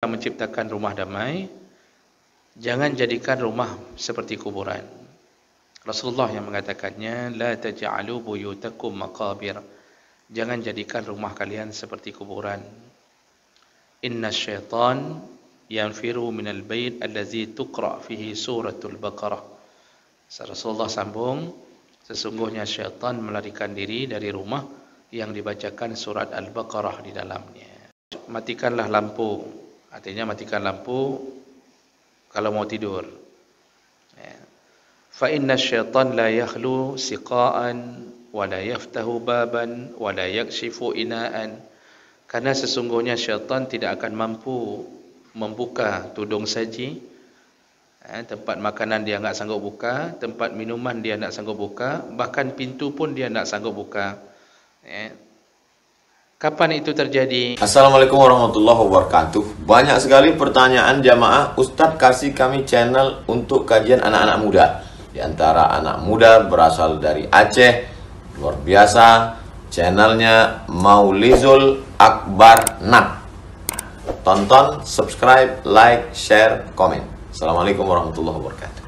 akan menciptakan rumah damai, jangan jadikan rumah seperti kuburan. Rasulullah yang mengatakannya, la taj'alu buyutakum maqabir. Jangan jadikan rumah kalian seperti kuburan. Inna syaitan yanfiru minal bait allazi tuqra fihi suratul Baqarah. Rasulullah sambung, sesungguhnya syaitan melarikan diri dari rumah yang dibacakan surat Al-Baqarah di dalamnya. Matikanlah lampu. Artinya matikan lampu kalau mau tidur. Fa inna syaitan la yakhlu siqaan wa la yaftahu baban wa la yakshifu inaan. Karena sesungguhnya syaitan tidak akan mampu membuka tudung saji. Tempat makanan dia enggak sanggup buka, tempat minuman dia enggak sanggup buka, bahkan pintu pun dia enggak sanggup buka. Kapan itu terjadi? Assalamualaikum warahmatullahi wabarakatuh. Banyak sekali pertanyaan jamaah, Ustadz kasih kami channel untuk kajian anak-anak muda. Di antara anak muda berasal dari Aceh, luar biasa, channelnya Maulizul Akbar Nak. Tonton, subscribe, like, share, komen. Assalamualaikum warahmatullahi wabarakatuh.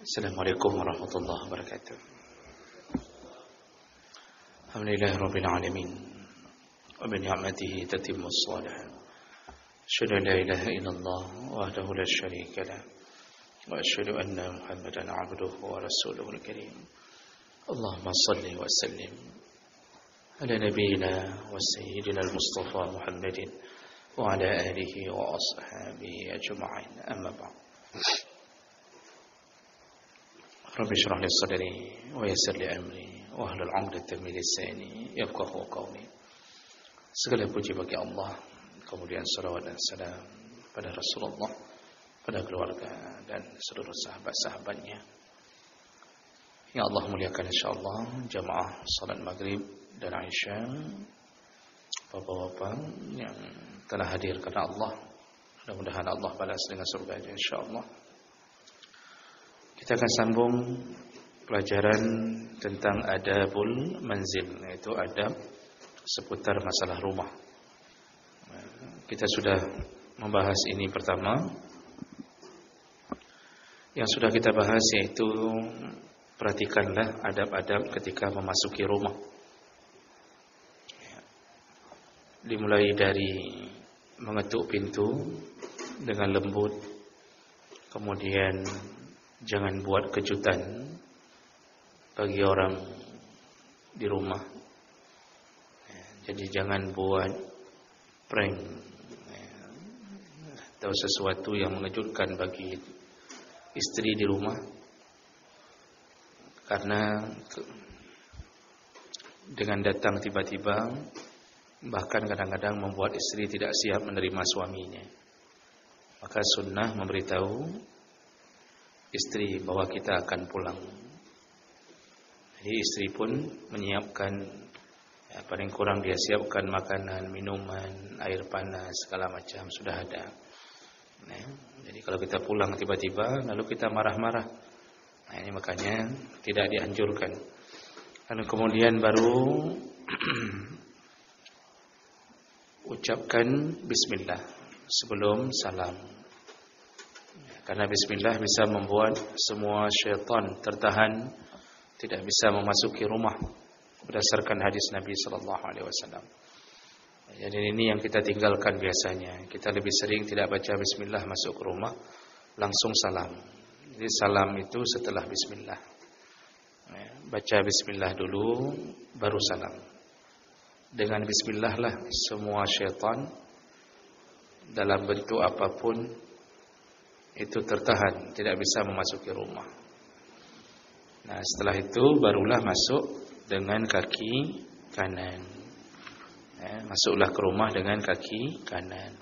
Assalamualaikum warahmatullahi wabarakatuh. Alhamdulillahirabbil alamin. Wa bi ni'matihi tatimmus shalihat. Asyhadu an la ilaha illallah wahdahu la syarika lah. Wa asyhadu anna Muhammadan 'abduhu wa rasuluhul karim. Allahumma shalli wa sallim ala nabiyyina wa sayyidina al-Mustafa Muhammadin wa ala alihi wa ashabihi ajma'in. Amma ba'd. Rabbi shrah li sadri wa yassir li amri wa hlul 'uqdatam min lisani yafqahu qawli. Segala puji bagi Allah, kemudian salawat dan salam pada Rasulullah, pada keluarga dan seluruh sahabat-sahabatnya. Ya Allah muliakan insyaallah jamaah salat maghrib dan Isya, bapak-bapak yang telah hadir karena Allah. Mudah-mudahan Allah balas dengan surga insyaallah. Kita akan sambung pelajaran tentang adabul manzil, yaitu adab seputar masalah rumah. Kita sudah membahas ini pertama. Yang sudah kita bahas yaitu perhatikanlah adab-adab ketika memasuki rumah. Dimulai dari mengetuk pintu dengan lembut, kemudian jangan buat kejutan bagi orang di rumah. Jadi jangan buat prank atau sesuatu yang mengejutkan bagi istri di rumah, karena dengan datang tiba-tiba bahkan kadang-kadang membuat istri tidak siap menerima suaminya. Maka sunnah memberitahu istri bahwa kita akan pulang. Jadi istri pun menyiapkan, paling kurang dia siapkan makanan, minuman, air panas, segala macam sudah ada. Jadi kalau kita pulang tiba-tiba lalu kita marah-marah, ini makanya tidak dianjurkan. Lalu kemudian baru ucapkan bismillah sebelum salam. Karena bismillah bisa membuat semua syaitan tertahan, tidak bisa memasuki rumah, berdasarkan hadis Nabi sallallahu alaihi wasallam. Jadi ini yang kita tinggalkan biasanya. Kita lebih sering tidak baca bismillah masuk ke rumah, langsung salam. Jadi salam itu setelah bismillah. Baca bismillah dulu baru salam. Dengan bismillah lah semua syaitan dalam bentuk apapun itu tertahan, tidak bisa memasuki rumah. Nah, setelah itu barulah masuk dengan kaki kanan. Masuklah ke rumah dengan kaki kanan.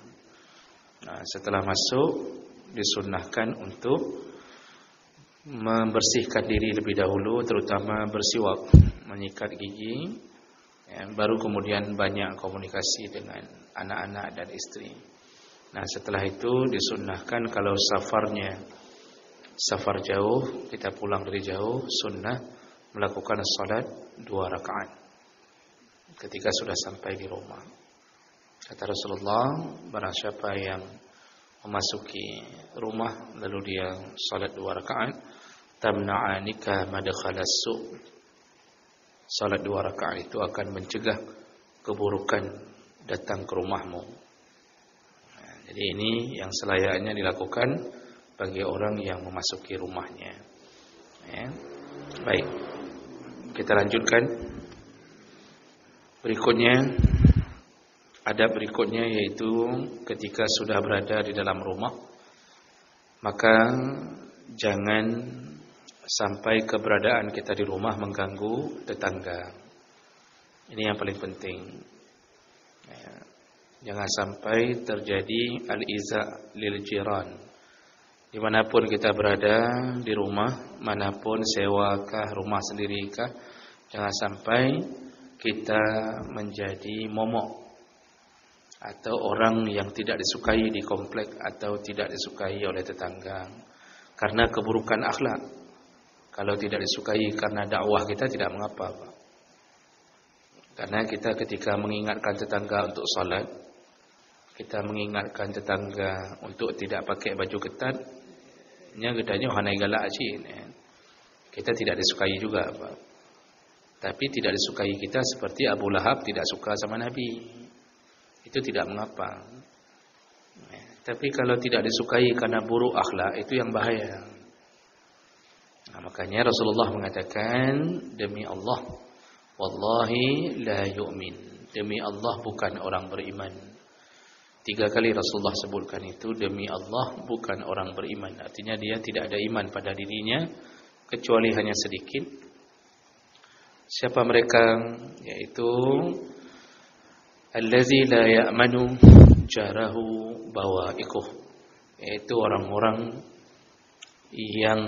Nah, setelah masuk disunnahkan untuk membersihkan diri lebih dahulu, terutama bersiwak, menyikat gigi, baru kemudian banyak komunikasi dengan anak-anak dan istri. Nah, setelah itu disunnahkan kalau safar jauh, kita pulang dari jauh, sunnah melakukan salat 2 rakaat. ketika sudah sampai di rumah. Kata Rasulullah, barang siapa yang memasuki rumah lalu dia salat 2 rakaat, tamna'anika madkhalas su'. Salat 2 rakaat itu akan mencegah keburukan datang ke rumahmu. Jadi ini yang selayaknya dilakukan bagi orang yang memasuki rumahnya. Ya. Baik, kita lanjutkan. Berikutnya, adab berikutnya yaitu ketika sudah berada di dalam rumah, maka jangan sampai keberadaan kita di rumah mengganggu tetangga. Ini yang paling penting. Ya. Jangan sampai terjadi al-iza lil jiran. Dimanapun kita berada di rumah, manapun, sewakah, rumah sendirikah, jangan sampai kita menjadi momok atau orang yang tidak disukai di komplek atau tidak disukai oleh tetangga karena keburukan akhlak. Kalau tidak disukai karena dakwah kita tidak mengapa, Pak. Karena kita ketika mengingatkan tetangga untuk salat, kita mengingatkan tetangga untuk tidak pakai baju ketat, nya gedanya hanai galak cik. Kita tidak disukai juga, Pak. Tapi tidak disukai kita seperti Abu Lahab tidak suka sama Nabi. Itu tidak mengapa. Tapi kalau tidak disukai karena buruk akhlak, itu yang bahaya. Nah, makanya Rasulullah mengatakan, demi Allah, wallahi la yu'min. Demi Allah bukan orang beriman. 3 kali Rasulullah sebutkan itu, demi Allah bukan orang beriman. Artinya dia tidak ada iman pada dirinya, kecuali hanya sedikit. Siapa mereka? Yaitu allazi la ya'manu jarahu bawa'iquh. Yaitu orang-orang yang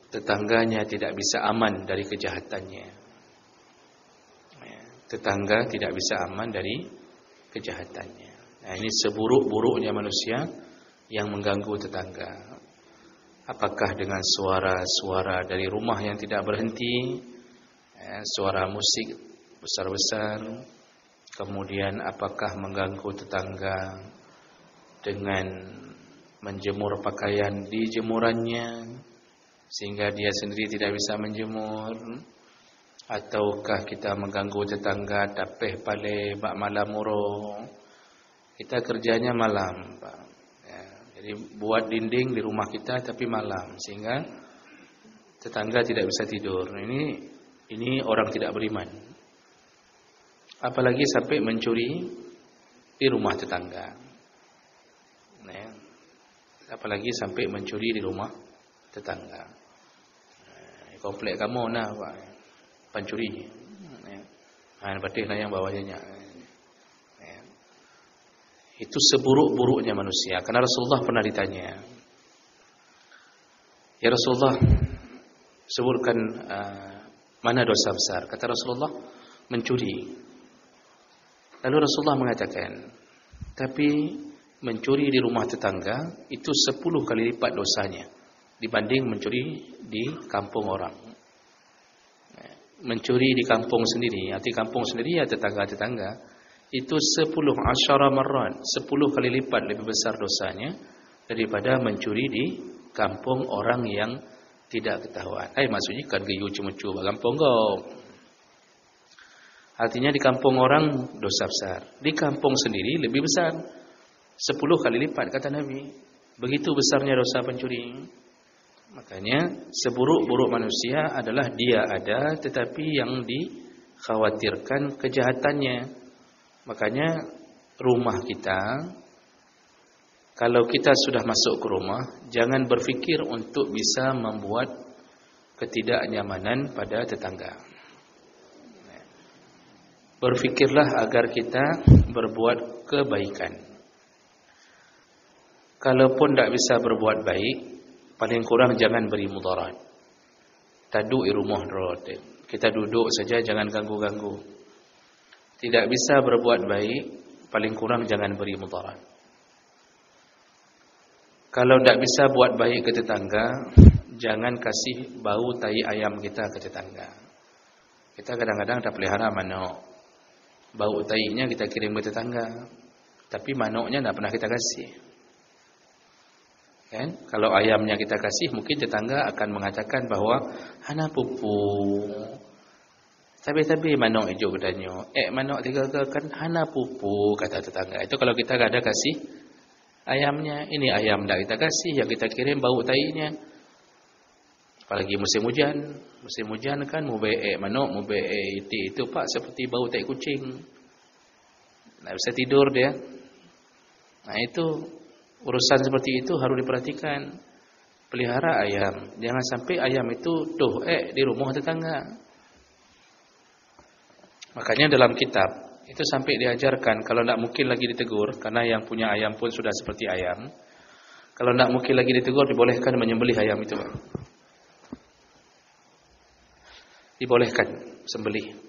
tetangganya tidak bisa aman dari kejahatannya. Tetangga tidak bisa aman dari kejahatannya. Nah, ini seburuk-buruknya manusia yang mengganggu tetangga. Apakah dengan suara-suara dari rumah yang tidak berhenti, suara musik besar-besar, kemudian apakah mengganggu tetangga dengan menjemur pakaian di jemurannya sehingga dia sendiri tidak bisa menjemur, ataukah kita mengganggu tetangga tapeh pale bak malam muro. Kita kerjanya malam, Pak. Ya, jadi buat dinding di rumah kita tapi malam sehingga tetangga tidak bisa tidur. Ini orang tidak beriman. Apalagi sampai mencuri di rumah tetangga. Ya. Apalagi sampai mencuri di rumah tetangga. Komplek kamu nah, Pak. Pencuri. Ya. Nah, berarti yang bawahnya. Itu seburuk-buruknya manusia. Karena Rasulullah pernah ditanya, ya Rasulullah, sebutkan mana dosa besar. Kata Rasulullah, mencuri. Lalu Rasulullah mengatakan, tapi mencuri di rumah tetangga itu 10 kali lipat dosanya dibanding mencuri di kampung orang. Mencuri di kampung sendiri, arti kampung sendiri ya tetangga-tetangga, itu 10 asyara marrat, 10 kali lipat lebih besar dosanya daripada mencuri di kampung orang yang tidak ketahuan. Maksudnya kan geyu cemucu kampung kau. Artinya di kampung orang dosa besar, di kampung sendiri lebih besar, 10 kali lipat kata Nabi. Begitu besarnya dosa pencuri. Makanya seburuk-buruk manusia adalah dia ada tetapi yang dikhawatirkan kejahatannya. Makanya rumah kita, kalau kita sudah masuk ke rumah, jangan berfikir untuk bisa membuat ketidaknyamanan pada tetangga. Berfikirlah agar kita berbuat kebaikan. Kalaupun tidak bisa berbuat baik, paling kurang jangan beri mudarat. Tadu irumuh rote. Kita duduk saja, jangan ganggu-ganggu. Tidak bisa berbuat baik, paling kurang jangan beri mudarat. Kalau tidak bisa buat baik ke tetangga, jangan kasih bau tai ayam kita ke tetangga. Kita kadang-kadang tak pelihara manok. bau tainya kita kirim ke tetangga, tapi manuknya tidak pernah kita kasih. Kan? Kalau ayamnya kita kasih, mungkin tetangga akan mengatakan bahwa hana pupu. Tapi manuk hijau katanya. Manuk tiga kan hana pupu kata tetangga. Itu kalau kita tidak ada kasih ayamnya. Ini ayam tidak kita kasih, yang kita kirim bau tainya. Apalagi musim hujan. Musim hujan kan mau manuk, mau iti itu pak seperti bau tai kucing. Tidak bisa tidur dia. Nah itu urusan seperti itu harus diperhatikan. Pelihara ayam, jangan sampai ayam itu di rumah tetangga. Makanya dalam kitab itu sampai diajarkan kalau tidak mungkin lagi ditegur, karena yang punya ayam pun sudah seperti ayam. Kalau tidak mungkin lagi ditegur, dibolehkan menyembelih ayam itu. Dibolehkan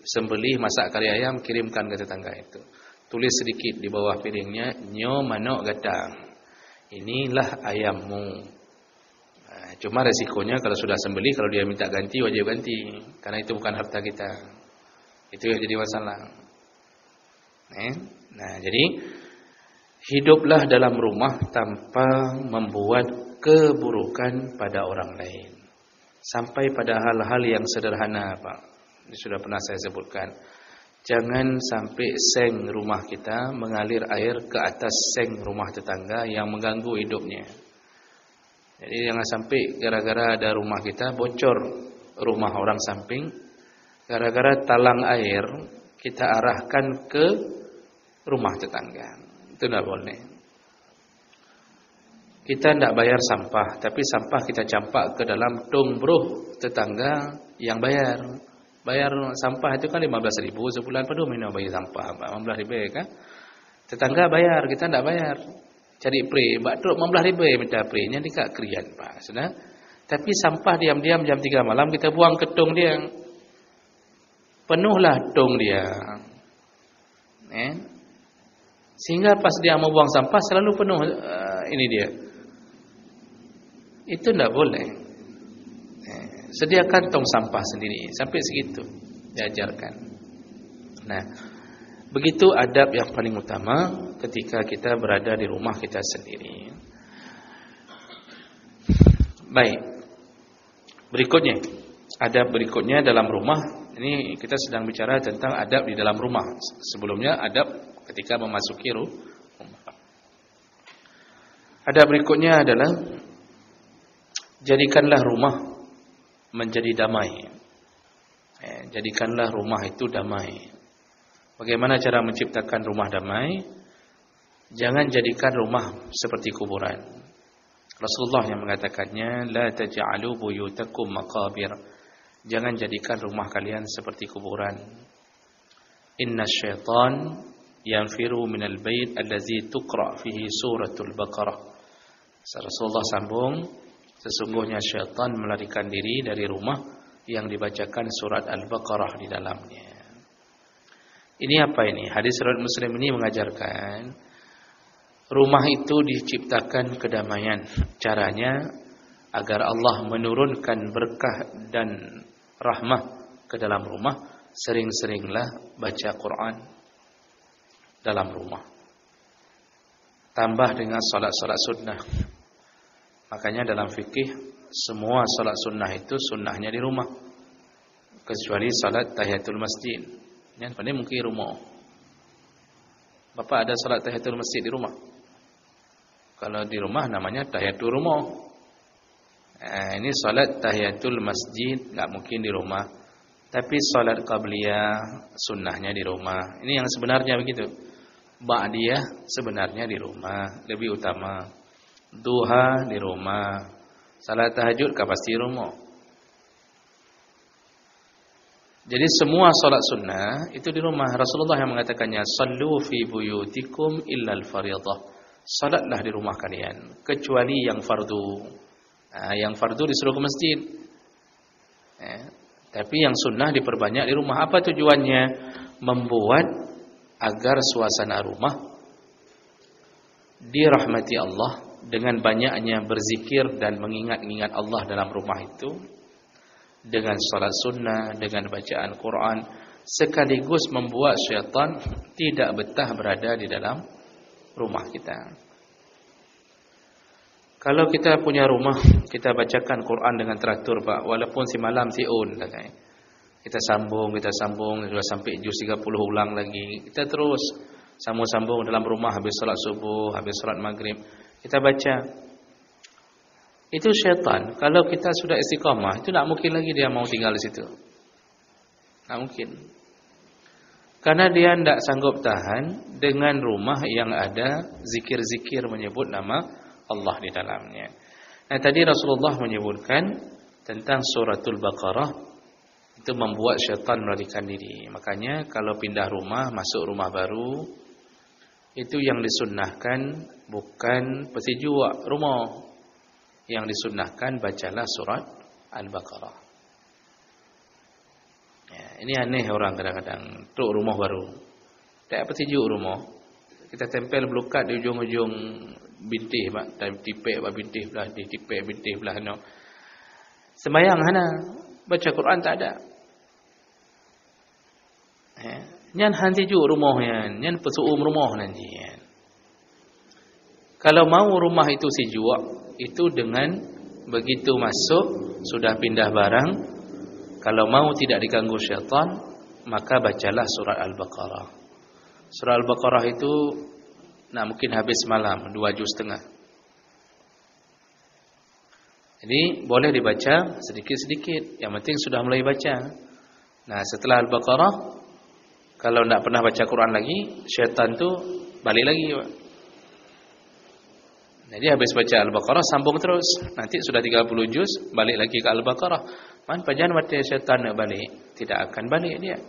sembelih masak kari ayam, kirimkan ke tetangga itu. Tulis sedikit di bawah piringnya, nyo manuk gadang. Inilah ayammu. Nah, cuma resikonya kalau sudah sembelih, kalau dia minta ganti, wajib ganti, karena itu bukan harta kita. Itu yang jadi masalah. Nah, jadi hiduplah dalam rumah tanpa membuat keburukan pada orang lain. Sampai pada hal-hal yang sederhana, Pak. Ini sudah pernah saya sebutkan. Jangan sampai seng rumah kita mengalir air ke atas seng rumah tetangga yang mengganggu hidupnya. Jadi jangan sampai gara-gara ada rumah kita bocor rumah orang samping. Gara-gara talang air kita arahkan ke rumah tetangga. Itu tidak boleh. Kita tidak bayar sampah, tapi sampah kita campak ke dalam tumbruh tetangga yang bayar. Bayar sampah itu kan 15.000 sebulan, penuh minum bayar sampah 15.000 kan. Tetangga bayar, kita tidak bayar. Cari pre, mbak truk 15.000 minta pre-nya dikak krian Pak. Sudah. Tapi sampah diam-diam jam 3 malam kita buang ke tung dia. Penuhlah tung dia. Sehingga pas dia mau buang sampah selalu penuh ini dia. Itu tidak boleh. Sediakan tong sampah sendiri. Sampai segitu diajarkan. Nah, begitu adab yang paling utama ketika kita berada di rumah kita sendiri. Baik. Berikutnya, adab berikutnya dalam rumah. Ini kita sedang bicara tentang adab di dalam rumah. Sebelumnya adab ketika memasuki rumah. Adab berikutnya adalah jadikanlah rumah menjadi damai. Jadikanlah rumah itu damai. Bagaimana cara menciptakan rumah damai? Jangan jadikan rumah seperti kuburan. Rasulullah yang mengatakannya, la taj'alu buyutakum maqabir. Jangan jadikan rumah kalian seperti kuburan. Inna syaitan yanfiru minal bait allazi tuqra fihi suratul Baqarah. Rasulullah sambung, sesungguhnya syaitan melarikan diri dari rumah yang dibacakan surat Al-Baqarah di dalamnya. Ini apa ini? Hadis riwayat Muslim ini mengajarkan rumah itu diciptakan kedamaian. Caranya agar Allah menurunkan berkah dan rahmah ke dalam rumah, sering-seringlah baca Quran dalam rumah. Tambah dengan salat-salat sunnah. Makanya dalam fikih semua salat sunnah itu sunnahnya di rumah, kecuali salat tahiyatul masjid. Yang paling mungkin rumah. Bapak ada salat tahiyatul masjid di rumah? Kalau di rumah namanya tahiyatul rumah. Ini salat tahiyatul masjid enggak mungkin di rumah. Tapi salat qabliyah sunnahnya di rumah. Ini yang sebenarnya begitu. Ba'diyah sebenarnya di rumah, lebih utama. Duha di rumah. Salat tahajud pasti di rumah. Jadi semua salat sunnah itu di rumah. Rasulullah yang mengatakannya, "Shallu fi buyutikum illa al-fardhah." Salatlah di rumah kalian kecuali yang fardu. Yang fardu disuruh ke masjid. Tapi yang sunnah diperbanyak di rumah. Apa tujuannya? Membuat agar suasana rumah dirahmati Allah dengan banyaknya berzikir dan mengingat-ingat Allah dalam rumah itu, dengan salat sunnah, dengan bacaan Quran, sekaligus membuat syaitan tidak betah berada di dalam rumah kita. Kalau kita punya rumah, kita bacakan Quran dengan teratur, Pak, walaupun si malam si on katanya. Kita sambung sudah sampai juz 30 ulang lagi. Kita terus sambung dalam rumah habis solat subuh, habis solat maghrib. Kita baca. Itu syaitan. Kalau kita sudah istiqamah, itu tak mungkin lagi dia mau tinggal di situ. Tak mungkin. Karena dia tidak sanggup tahan dengan rumah yang ada zikir-zikir menyebut nama Allah di dalamnya. Nah, tadi Rasulullah menyebutkan tentang suratul Baqarah itu membuat syaitan melarikan diri. Makanya kalau pindah rumah, masuk rumah baru, itu yang disunnahkan bukan petiju rumah. Yang disunnahkan bacalah surat Al-Baqarah. Ya, ini aneh orang kadang-kadang tuk rumah baru. Tak petiju rumah. Kita tempel belukat di ujung-ujung bintih, Pak, dan tipek bintih belah, di tipek bintih belah no. Sembayang hana, baca Quran tak ada. Nyan hanti ju rumah yan, nyan pesuum rumah nanti yan. Kalau mau rumah itu sejuk, itu dengan begitu masuk sudah pindah barang. Kalau mau tidak diganggu syaitan, maka bacalah surat Al-Baqarah. Surah Al-Baqarah itu mungkin habis malam 2 juz setengah. Jadi boleh dibaca sedikit-sedikit. Yang penting sudah mulai baca. Nah, setelah Al-Baqarah, kalau tidak pernah baca Quran lagi, syaitan tu balik lagi. Jadi habis baca Al-Baqarah sambung terus. Nanti sudah 30 juz, balik lagi ke Al-Baqarah. Man pajan mati syaitan nak balik, tidak akan balik dia.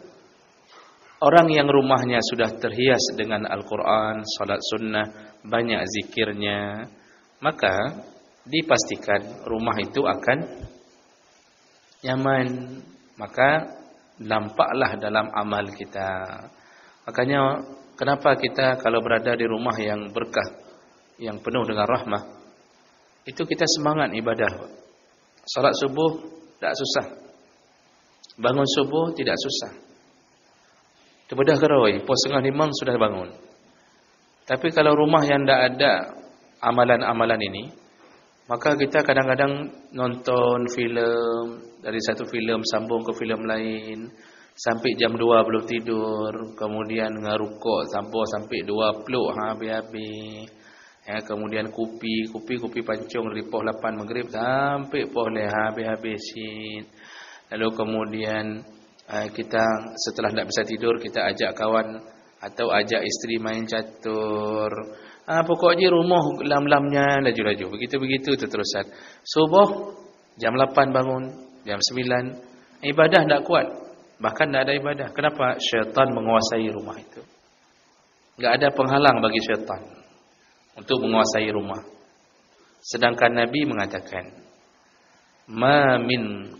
Orang yang rumahnya sudah terhias dengan Al-Quran, salat sunnah, banyak zikirnya, maka dipastikan rumah itu akan nyaman. Maka nampaklah dalam amal kita. Makanya kenapa kita kalau berada di rumah yang berkah, yang penuh dengan rahmah, itu kita semangat ibadah. Salat subuh tak susah, bangun subuh tidak susah. Kebedah kerawai, pos 4:30 sudah bangun. Tapi kalau rumah yang tidak ada amalan-amalan ini, maka kita kadang-kadang nonton filem, dari satu filem sambung ke filem lain, sampai jam 2 belum tidur, kemudian ngarukuk sampai 2 peluk habis-habis. Ya, kemudian kopi pancung dari pukul 8 maghrib sampai pukul habis-habisin. Lalu kemudian kita setelah tidak bisa tidur, kita ajak kawan atau ajak isteri main catur. Pokoknya rumah lam-lamnya laju-laju. Begitu-begitu terusan. Subuh jam 8 bangun, jam 9. Ibadah tidak kuat. Bahkan tidak ada ibadah. Kenapa? Syaitan menguasai rumah itu. Tidak ada penghalang bagi syaitan untuk menguasai rumah. Sedangkan Nabi mengatakan, ma min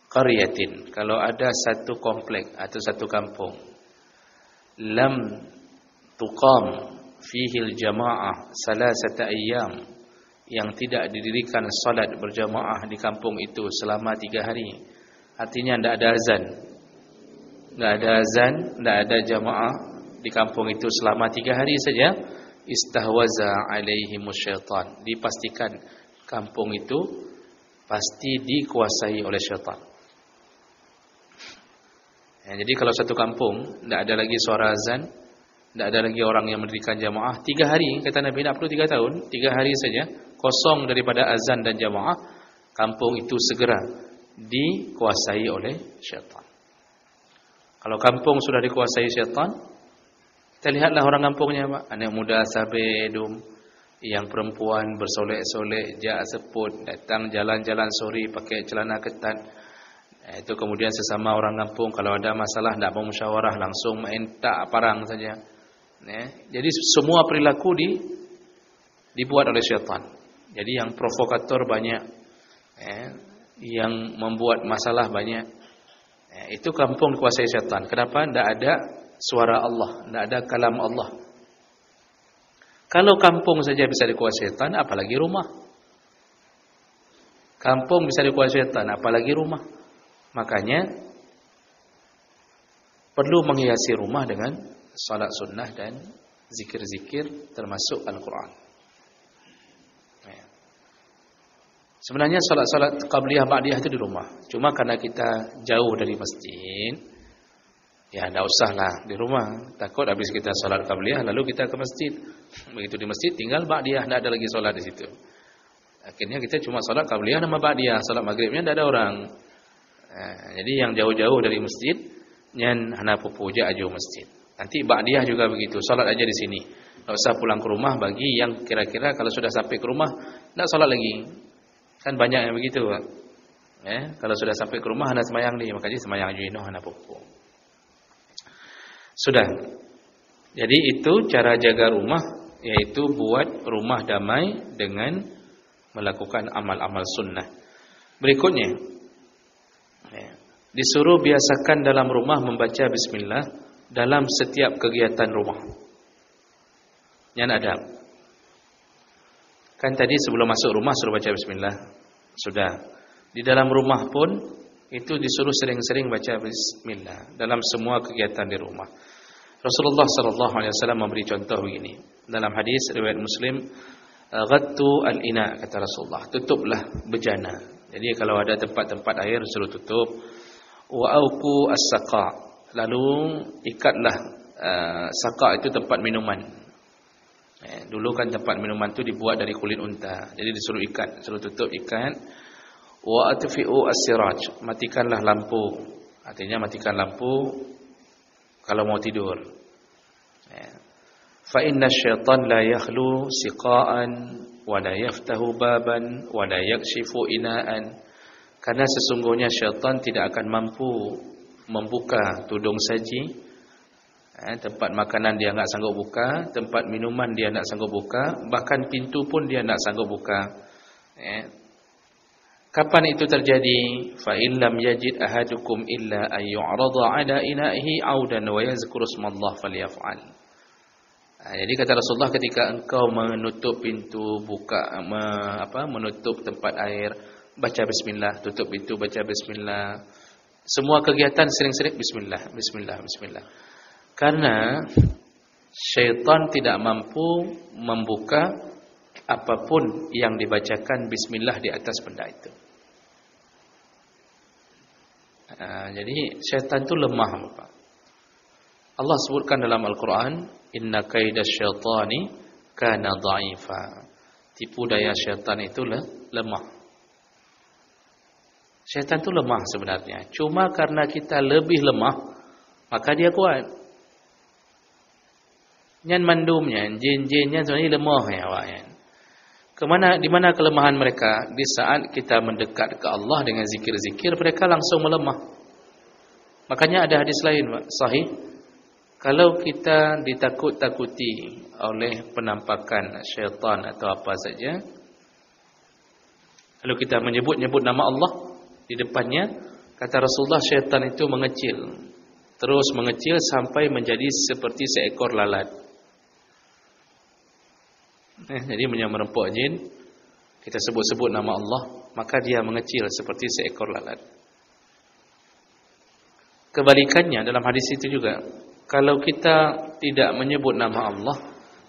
qaryatin, kalau ada satu komplek atau satu kampung, lam tuqam fihi al-jamaah salasata ayyam, yang tidak didirikan salat berjamaah di kampung itu selama 3 hari. Artinya tidak ada azan. Tidak ada jamaah di kampung itu selama 3 hari saja, istahwaza alaihimus syaitan. Dipastikan kampung itu pasti dikuasai oleh syaitan. Ya, jadi kalau satu kampung tidak ada lagi suara azan, tidak ada lagi orang yang mendirikan jamaah 3 hari, kata Nabi, tidak perlu 3 tahun, 3 hari saja kosong daripada azan dan jamaah, kampung itu segera dikuasai oleh syaitan. Kalau kampung sudah dikuasai syaitan, kita lihatlah orang kampungnya, Pak. Anak muda sabedum, yang perempuan bersolek-solek, jak seput, datang jalan-jalan sore pakai celana ketat. Itu kemudian sesama orang kampung kalau ada masalah tidak mau musyawarah, langsung main tak parang saja. Jadi semua perilaku dibuat oleh syaitan. Jadi yang provokator banyak, yang membuat masalah banyak. Itu kampung dikuasai syaitan. Kenapa? Tidak ada suara Allah, tidak ada kalam Allah. Kalau kampung saja bisa dikuasai syaitan, apalagi rumah. Kampung bisa dikuasai syaitan, apalagi rumah. Makanya perlu menghiasi rumah dengan salat sunnah dan zikir-zikir termasuk Al-Quran. Sebenarnya salat-salat qabliyah ba'diyah itu di rumah. Cuma karena kita jauh dari masjid, ya tidak usahlah di rumah. Takut habis kita salat qabliyah lalu kita ke masjid. Begitu di masjid tinggal ba'diyah, tidak ada lagi salat di situ. Akhirnya kita cuma salat qabliyah nama ba'diyah, salat maghribnya tidak ada orang. Jadi yang jauh-jauh dari masjid nyan hana pupuja aja masjid. Nanti ba'diyah juga begitu, salat aja di sini. Tidak usah pulang ke rumah bagi yang kira-kira kalau sudah sampai ke rumah tidak salat lagi. Kan banyak yang begitu, Pak. Kalau sudah sampai ke rumah hendak sembahyang ni, makanya sembahyang juino hendak popo. Sudah. Jadi itu cara jaga rumah, yaitu buat rumah damai dengan melakukan amal-amal sunnah. Berikutnya, disuruh biasakan dalam rumah membaca bismillah dalam setiap kegiatan rumah. Yang ada. Kan tadi sebelum masuk rumah suruh baca bismillah. Sudah. Di dalam rumah pun itu disuruh sering-sering baca bismillah dalam semua kegiatan di rumah. Rasulullah SAW memberi contoh begini. Dalam hadis riwayat Muslim, "Ghattu al-ina," kata Rasulullah, tutuplah bejana. Jadi kalau ada tempat-tempat air suruh tutup. Wa auqu as-saqa. Lalu ikatlah saqa itu tempat minuman. Dulu kan tempat minuman itu dibuat dari kulit unta. Jadi disuruh ikat, suruh tutup ikat. Wa atfi'u as-siraj, matikanlah lampu. Artinya matikan lampu kalau mau tidur. Fa inna syaitan la yakhlu siqa'an wa la yaftahu baban wa la yakshifu ina'an. Karena sesungguhnya syaitan tidak akan mampu membuka tudung saji. Tempat makanan dia enggak sanggup buka, tempat minuman dia enggak sanggup buka, bahkan pintu pun dia enggak sanggup buka. Kapan itu terjadi? Fa in lam yajid ahadukum illa ay yu'rada 'ala ina'ihi 'audan wa yazkuru ismallah falyaf'al. Jadi kata Rasulullah, ketika engkau menutup pintu, menutup tempat air, baca bismillah, tutup pintu baca bismillah. Semua kegiatan sering-sering bismillah, bismillah, bismillah. Karena syaitan tidak mampu membuka apapun yang dibacakan bismillah di atas benda itu. Jadi syaitan itu lemah, Bapak. Allah sebutkan dalam Al-Quran, "Inna kaidasyaitani kana dha'ifa." Tipu daya syaitan itu lemah. Syaitan itu lemah sebenarnya. Cuma karena kita lebih lemah, maka dia kuat. Nyan mandumnya, jin-jinnya sebenarnya lemah ya, Pak. Di mana kelemahan mereka? Di saat kita mendekat ke Allah dengan zikir-zikir, mereka langsung melemah. Makanya ada hadis lain, Pak, sahih. Kalau kita ditakut-takuti oleh penampakan syaitan atau apa saja, lalu kita menyebut-nyebut nama Allah di depannya, kata Rasulullah, syaitan itu mengecil. Terus mengecil sampai menjadi seperti seekor lalat. Jadi merempok jin, kita sebut-sebut nama Allah, maka dia mengecil seperti seekor lalat. Kebalikannya dalam hadis itu juga, kalau kita tidak menyebut nama Allah,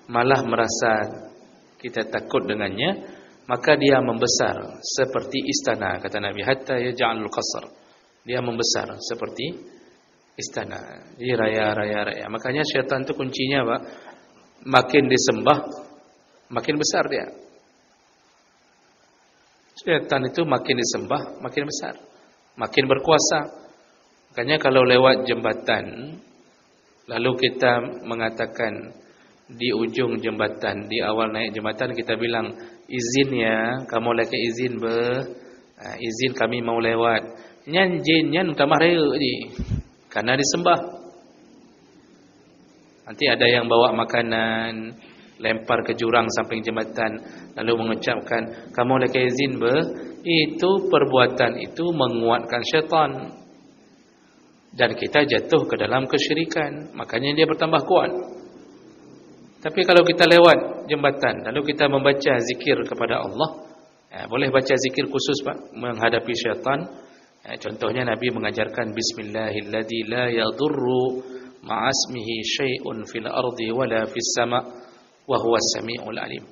malah merasa kita takut dengannya, maka dia membesar seperti istana, kata Nabi, hatta yaj'alul qasr. Dia membesar seperti istana. Jadi raya. Makanya syaitan itu kuncinya, Pak, makin disembah makin besar dia. Syaitan itu makin disembah makin besar, makin berkuasa. Makanya kalau lewat jembatan, lalu kita mengatakan di ujung jembatan, di awal naik jembatan kita bilang, izin ya, kamu lagi izin izin kami mau lewat. Nyan jin nyan tamah raya je, karena disembah. Nanti ada yang bawa makanan, lempar ke jurang samping jembatan, lalu mengucapkan kamu lagi izin itu perbuatan itu menguatkan syaitan dan kita jatuh ke dalam kesyirikan, makanya dia bertambah kuat. Tapi kalau kita lewat jembatan lalu kita membaca zikir kepada Allah, boleh baca zikir khusus, Pak, menghadapi syaitan, Contohnya Nabi mengajarkan bismillahilladzi la yadurru ma'asmihi syai'un fil ardi wala fis sama' wa huwas samiul alim.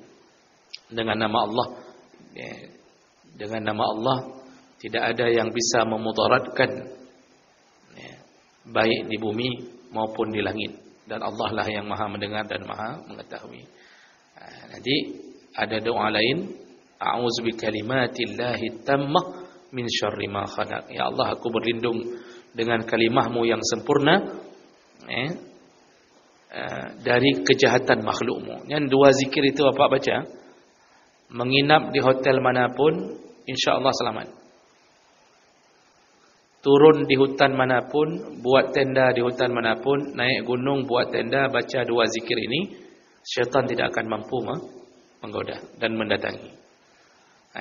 Dengan nama Allah, dengan nama Allah tidak ada yang bisa memudaratkan, baik di bumi maupun di langit, dan Allah lah yang maha mendengar dan maha mengetahui. Nanti ada doa lain, a'udzu bikalimatillahi tammah min syarri ma khalaq. Ya Allah, aku berlindung dengan kalimahmu yang sempurna dari kejahatan makhlukmu. Yang dua zikir itu apa baca? Menginap di hotel manapun, insya-Allah selamat. Turun di hutan manapun, buat tenda di hutan manapun, naik gunung buat tenda, baca dua zikir ini, syaitan tidak akan mampu menggoda dan mendatangi.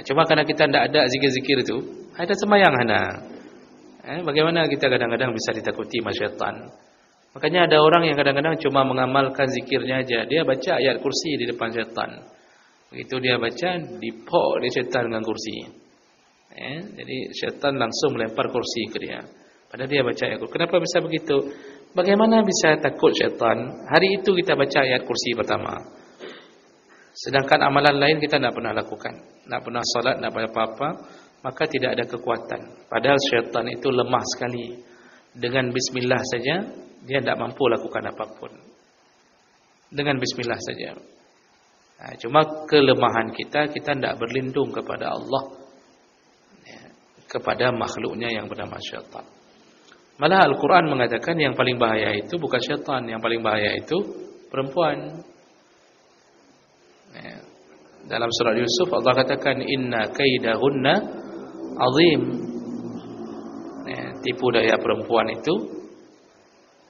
Cuma karena kita tidak ada zikir-zikir itu, ada sembahyang hana. Bagaimana kita kadang-kadang bisa ditakuti sama syaitan? Makanya ada orang yang kadang-kadang cuma mengamalkan zikirnya aja, dia baca ayat kursi di depan syaitan. Begitu dia baca, dipok dia syaitan dengan kursi. Jadi syaitan langsung melempar kursi ke dia. Padahal dia baca ayat kursi. Kenapa bisa begitu? Bagaimana bisa takut syaitan? Hari itu kita baca ayat kursi pertama. Sedangkan amalan lain kita tidak pernah lakukan. Tidak pernah salat, tidak pernah apa-apa. Maka tidak ada kekuatan. Padahal syaitan itu lemah sekali. Dengan bismillah saja, dia tidak mampu lakukan apapun. Dengan bismillah saja. Cuma kelemahan kita tidak berlindung kepada Allah, kepada makhluknya yang bernama syaitan. Malah Al-Quran mengatakan yang paling bahaya itu bukan syaitan, yang paling bahaya itu perempuan. Dalam surah Yusuf Allah katakan inna kaidahunna azim. Tipu daya perempuan itu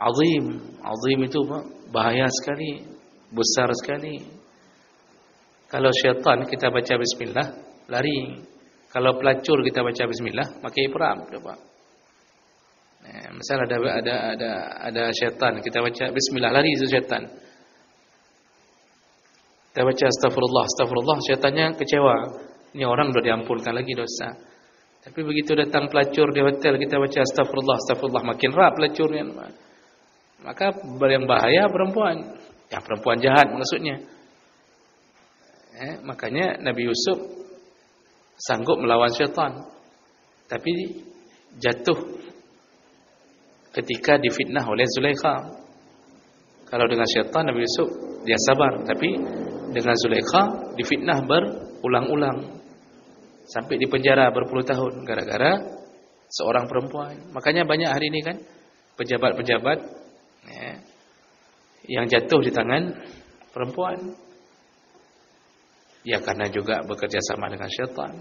azim. Azim itu bahaya sekali, besar sekali. Kalau syaitan kita baca bismillah, lari. Kalau pelacur kita baca bismillah, pakai ihram, coba. Misal ada syaitan, kita baca bismillah, lari itu syaitan. Kita baca astagfirullah, syaitannya kecewa. Ini orang sudah diampunkan lagi dosa. Tapi begitu datang pelacur di hotel, kita baca astagfirullah, makin erat pelacurnya. Maka yang bahaya perempuan. Ya perempuan jahat maksudnya. Makanya Nabi Yusuf sanggup melawan syaitan, tapi jatuh ketika difitnah oleh Zulaikha. Kalau dengan syaitan Nabi Yusuf dia sabar, tapi dengan Zulaikha difitnah berulang-ulang sampai di penjara berpuluh tahun gara-gara seorang perempuan. Makanya banyak hari ini kan pejabat-pejabat yang jatuh di tangan perempuan. Ya karena juga bekerja sama dengan syaitan.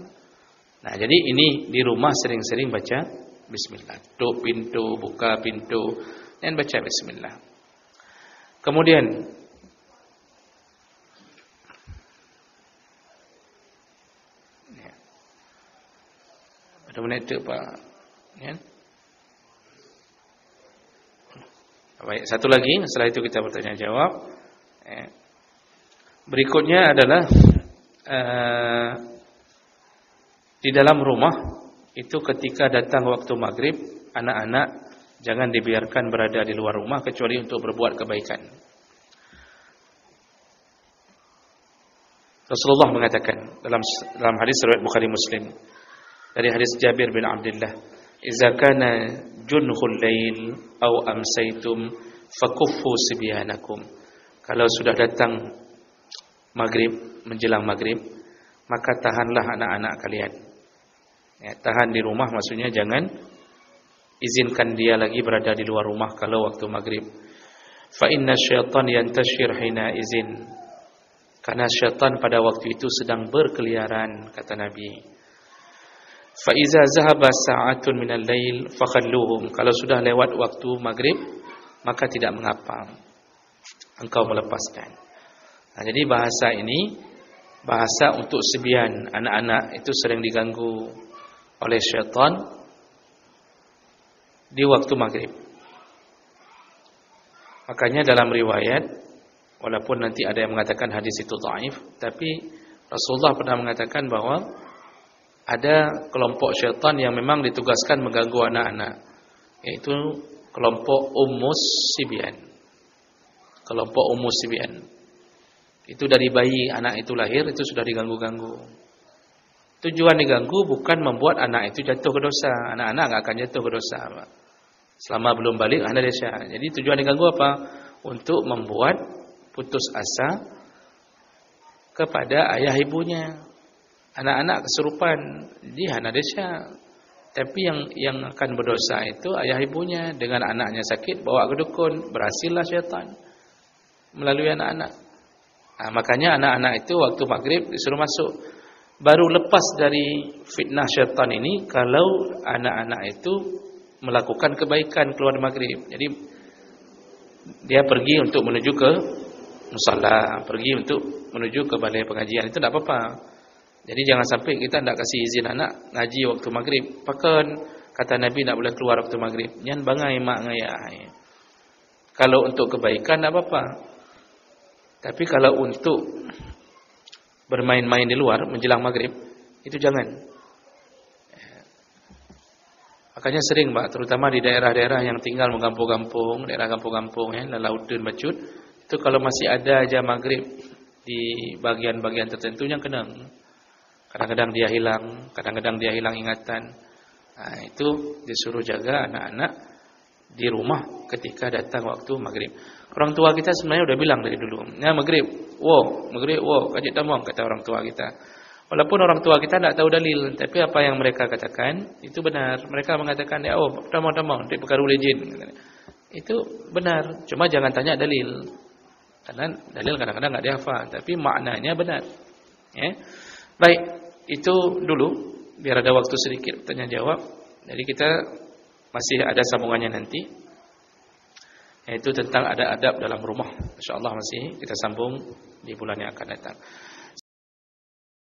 Nah jadi ini di rumah sering-sering baca bismillah. Tutup pintu, buka pintu, dan baca bismillah. Kemudian pada menit itu Pak ya. Baik, satu lagi setelah itu kita bertanya jawab. Berikutnya adalah di dalam rumah itu ketika datang waktu maghrib, anak-anak jangan dibiarkan berada di luar rumah kecuali untuk berbuat kebaikan. Rasulullah mengatakan dalam hadis riwayat Bukhari Muslim dari hadis Jabir bin Abdullah, "Idza kana junhul lail aw amsaytum fakuffu sibyanakum." Kalau sudah datang maghrib, menjelang maghrib, maka tahanlah anak-anak kalian. Tahan di rumah maksudnya jangan izinkan dia lagi berada di luar rumah kalau waktu maghrib. Fa inna syaitan yantashir hina izin. Karena syaitan pada waktu itu sedang berkeliaran, kata Nabi. Fa iza zahaba sa'atun minal lail fakhalluhum. Kalau sudah lewat waktu maghrib, maka tidak mengapa engkau melepaskan. Nah, jadi bahasa ini bahasa untuk sebian anak-anak itu sering diganggu oleh syaitan di waktu maghrib. Makanya dalam riwayat, walaupun nanti ada yang mengatakan hadis itu dhaif, tapi Rasulullah pernah mengatakan bahwa ada kelompok syaitan yang memang ditugaskan mengganggu anak-anak, yaitu kelompok Ummus Sibyan. Kelompok Ummus Sibyan. Itu dari bayi anak itu lahir itu sudah diganggu-ganggu. Tujuan diganggu bukan membuat anak itu jatuh ke dosa. Anak-anak enggak akan jatuh ke dosa, Pak. Selama belum balik anak desa. Jadi tujuan diganggu apa? Untuk membuat putus asa kepada ayah ibunya. Anak-anak kesurupan di anak desa. Tapi yang akan berdosa itu ayah ibunya. Dengan anaknya sakit bawa ke dukun, berhasillah syaitan melalui anak-anak. Nah, makanya anak-anak itu waktu maghrib disuruh masuk. Baru lepas dari fitnah syaitan ini kalau anak-anak itu melakukan kebaikan keluar maghrib. Jadi dia pergi untuk menuju ke musalla, pergi untuk menuju ke balai pengajian, itu tidak apa-apa. Jadi jangan sampai kita tidak kasih izin anak ngaji waktu maghrib. Bahkan kata Nabi tidak boleh keluar waktu maghrib. Nyan bangai mak ngayah. Kalau untuk kebaikan tidak apa-apa. Tapi kalau untuk bermain-main di luar menjelang maghrib, itu jangan. Makanya sering, Pak, terutama di daerah-daerah yang tinggal menggampung-gampung, daerah kampung-kampung ya, Lautun, Bacut, itu kalau masih ada aja maghrib di bagian-bagian tertentu yang kenang. Kadang-kadang dia hilang ingatan. Nah, itu disuruh jaga anak-anak di rumah ketika datang waktu maghrib. Orang tua kita sebenarnya udah bilang dari dulu, ya maghrib, kajik tamang, kata orang tua kita. Walaupun orang tua kita tidak tahu dalil, tapi apa yang mereka katakan itu benar. Mereka mengatakan, ya tamang, di perkara lejin. Itu benar, cuma jangan tanya dalil. Karena dalil kadang-kadang tidak dihafal, tapi maknanya benar. Ya. Baik, itu dulu, biar ada waktu sedikit tanya jawab. Jadi kita masih ada sambungannya nanti, yaitu tentang ada adab dalam rumah. InsyaAllah masih kita sambung di bulan yang akan datang.